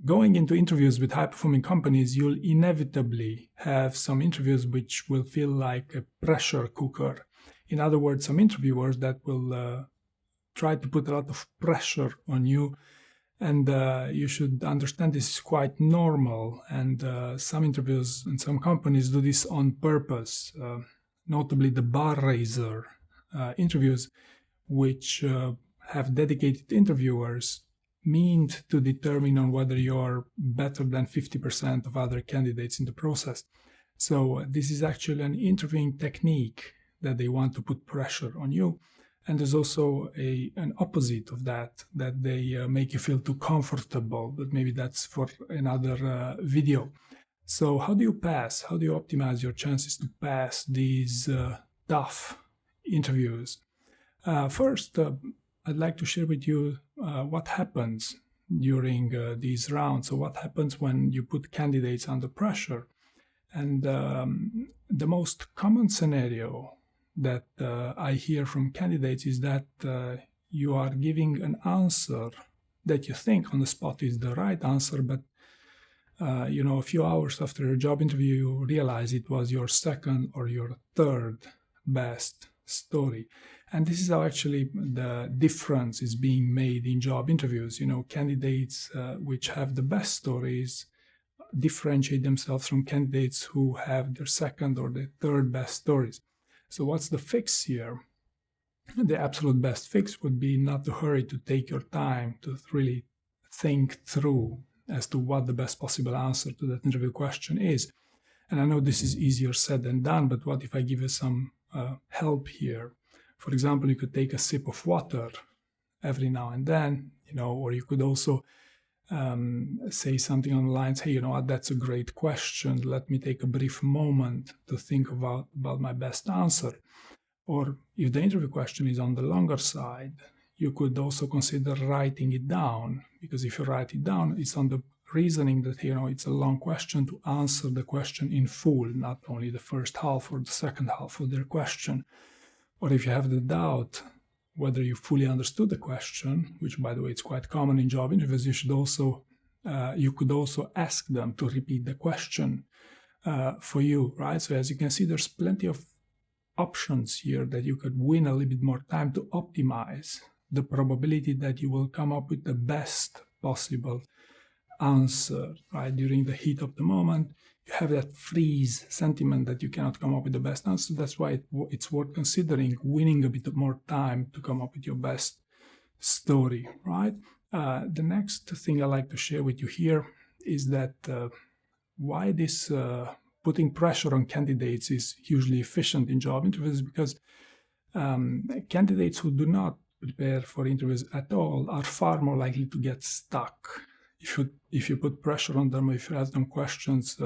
going into interviews with high-performing companies, you'll inevitably have some interviews which will feel like a pressure cooker. In other words, some interviewers that will try to put a lot of pressure on you, and you should understand this is quite normal, and some interviews and some companies do this on purpose, notably the bar raiser interviews, which have dedicated interviewers meant to determine on whether you're better than 50% of other candidates in the process. So this is actually an interviewing technique that they want to put pressure on you. And there's also an opposite of that they make you feel too comfortable, but maybe that's for another video. So how do you pass? How do you optimize your chances to pass these tough interviews? First, I'd like to share with you what happens during these rounds. So what happens when you put candidates under pressure? And the most common scenario that I hear from candidates is that you are giving an answer that you think on the spot is the right answer, but a few hours after a job interview, you realize it was your second or your third best story. And this is how actually the difference is being made in job interviews. Candidates which have the best stories differentiate themselves from candidates who have their second or their third best stories. So what's the fix here? The absolute best fix would be not to hurry, to take your time, to really think through as to what the best possible answer to that interview question is. And I know this is easier said than done, but what if I give you some help here? For example, you could take a sip of water every now and then, or you could also say something on the lines, hey, that's a great question. Let me take a brief moment to think about my best answer. Or if the interview question is on the longer side, you could also consider writing it down, because if you write it down, it's on the reasoning that, it's a long question, to answer the question in full, not only the first half or the second half of their question. Or if you have the doubt whether you fully understood the question, which, by the way, it's quite common in job interviews, you could also ask them to repeat the question for you, right? So as you can see, there's plenty of options here that you could win a little bit more time to optimize the probability that you will come up with the best possible answer, right? During the heat of the moment, you have that freeze sentiment that you cannot come up with the best answer. That's why it's worth considering winning a bit more time to come up with your best story, right? The next thing I like to share with you here is that why this putting pressure on candidates is hugely efficient in job interviews, because candidates who do not prepare for interviews at all are far more likely to get stuck. If you put pressure on them, if you ask them questions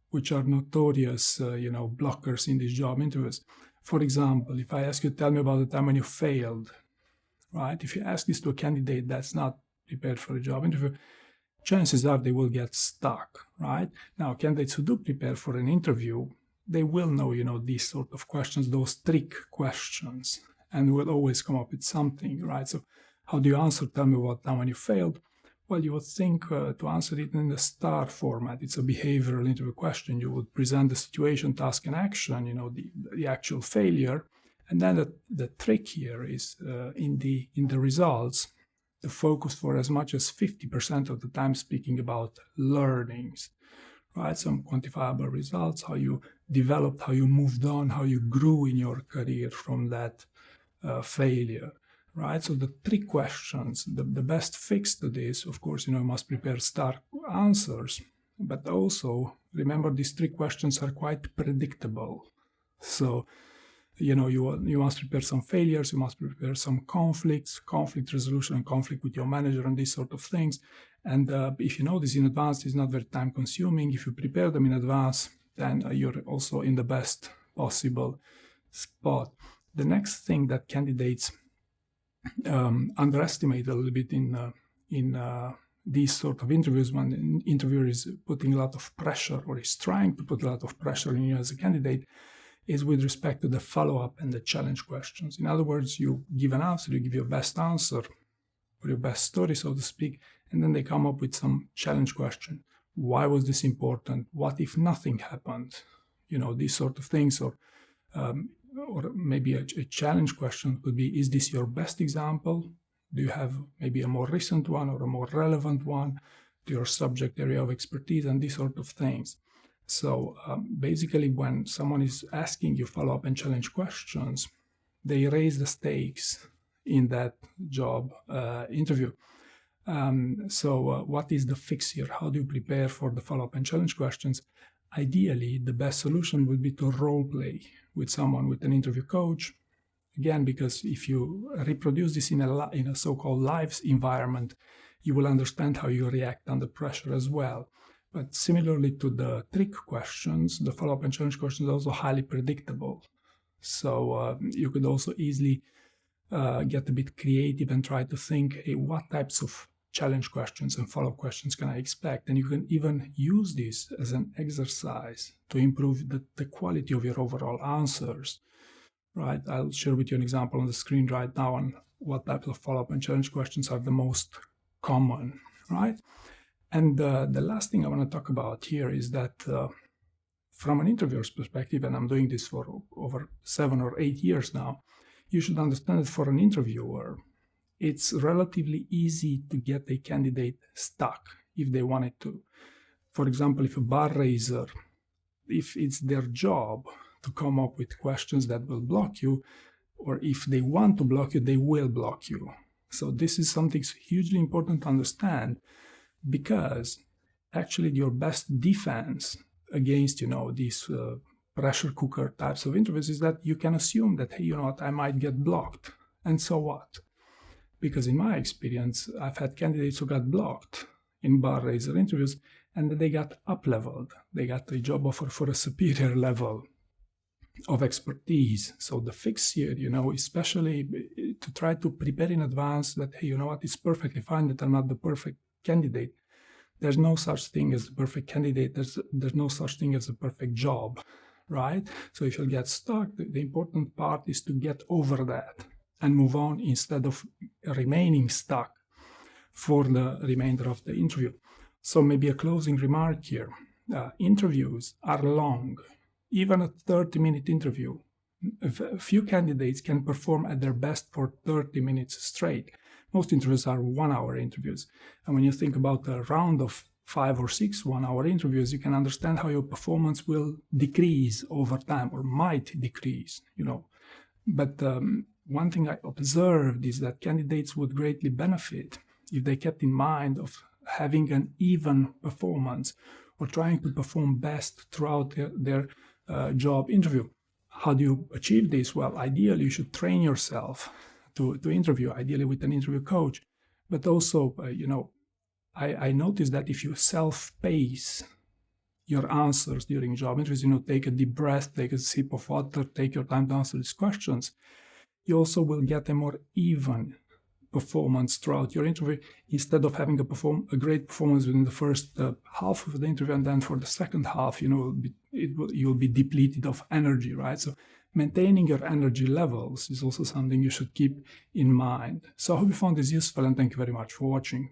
which are notorious, blockers in these job interviews. For example, if I ask you, tell me about the time when you failed, right? If you ask this to a candidate that's not prepared for a job interview, chances are they will get stuck, right? Now, candidates who do prepare for an interview, they will know, these sort of questions, those trick questions, and will always come up with something, right? So how do you answer, tell me about the time when you failed? Well, you would think to answer it in the STAR format. It's a behavioral interview question. You would present the situation, task, and action, the actual failure. And then the trick here is in the results, the focus for as much as 50% of the time speaking about learnings, right? Some quantifiable results, how you developed, how you moved on, how you grew in your career from that failure. Right, so the three questions, the best fix to this, of course, you must prepare STAR answers, but also remember these three questions are quite predictable. So, you must prepare some failures, you must prepare some conflicts, conflict resolution and conflict with your manager and these sort of things. And if you know this in advance, it's not very time consuming. If you prepare them in advance, then you're also in the best possible spot. The next thing that candidates underestimate a little bit in these sort of interviews, when an interviewer is putting a lot of pressure or is trying to put a lot of pressure on you as a candidate, is with respect to the follow-up and the challenge questions. In other words, you give an answer, you give your best answer or your best story, so to speak, And then they come up with some challenge question. Why was this important? What if nothing happened? These sort of things. Or maybe a challenge question could be, is this your best example? Do you have maybe a more recent one or a more relevant one to your subject area of expertise, and these sort of things? So basically, when someone is asking you follow-up and challenge questions, they raise the stakes in that job interview. So what is the fix here? How do you prepare for the follow-up and challenge questions? Ideally, the best solution would be to role play with someone, with an interview coach. Again, because if you reproduce this in a so-called live environment, you will understand how you react under pressure as well. But similarly to the trick questions, the follow-up and challenge questions are also highly predictable. So you could also easily get a bit creative and try to think, hey, what types of challenge questions and follow-up questions can I expect? And you can even use this as an exercise to improve the quality of your overall answers, right? I'll share with you an example on the screen right now on what types of follow-up and challenge questions are the most common, right? And the last thing I want to talk about here is that from an interviewer's perspective, and I'm doing this for over 7 or 8 years now, you should understand that for an interviewer, it's relatively easy to get a candidate stuck if they wanted to. For example, if a bar raiser, if it's their job to come up with questions that will block you, or if they want to block you, they will block you. So this is something hugely important to understand, because actually your best defense against, these pressure cooker types of interviews is that you can assume that, hey, I might get blocked. And so what? Because in my experience, I've had candidates who got blocked in bar raiser interviews, and they got up-leveled. They got a job offer for a superior level of expertise. So the fix here, especially to try to prepare in advance that, hey, it's perfectly fine that I'm not the perfect candidate. There's no such thing as the perfect candidate. There's no such thing as a perfect job, right? So if you get stuck, the important part is to get over that and move on instead of remaining stuck for the remainder of the interview. So maybe a closing remark here. Interviews are long. Even a 30-minute interview, a few candidates can perform at their best for 30 minutes straight. Most interviews are 1-hour interviews. And when you think about a round of 5 or 6 1-hour interviews, you can understand how your performance will decrease over time, or might decrease, But one thing I observed is that candidates would greatly benefit if they kept in mind of having an even performance or trying to perform best throughout their job interview. How do you achieve this? Well, ideally, you should train yourself to interview, ideally with an interview coach. But also, I noticed that if you self-pace your answers during job interviews, take a deep breath, take a sip of water, take your time to answer these questions, you also will get a more even performance throughout your interview, instead of having a great performance within the first half of the interview, and then for the second half, you'll be depleted of energy, right? So maintaining your energy levels is also something you should keep in mind. So I hope you found this useful, and thank you very much for watching.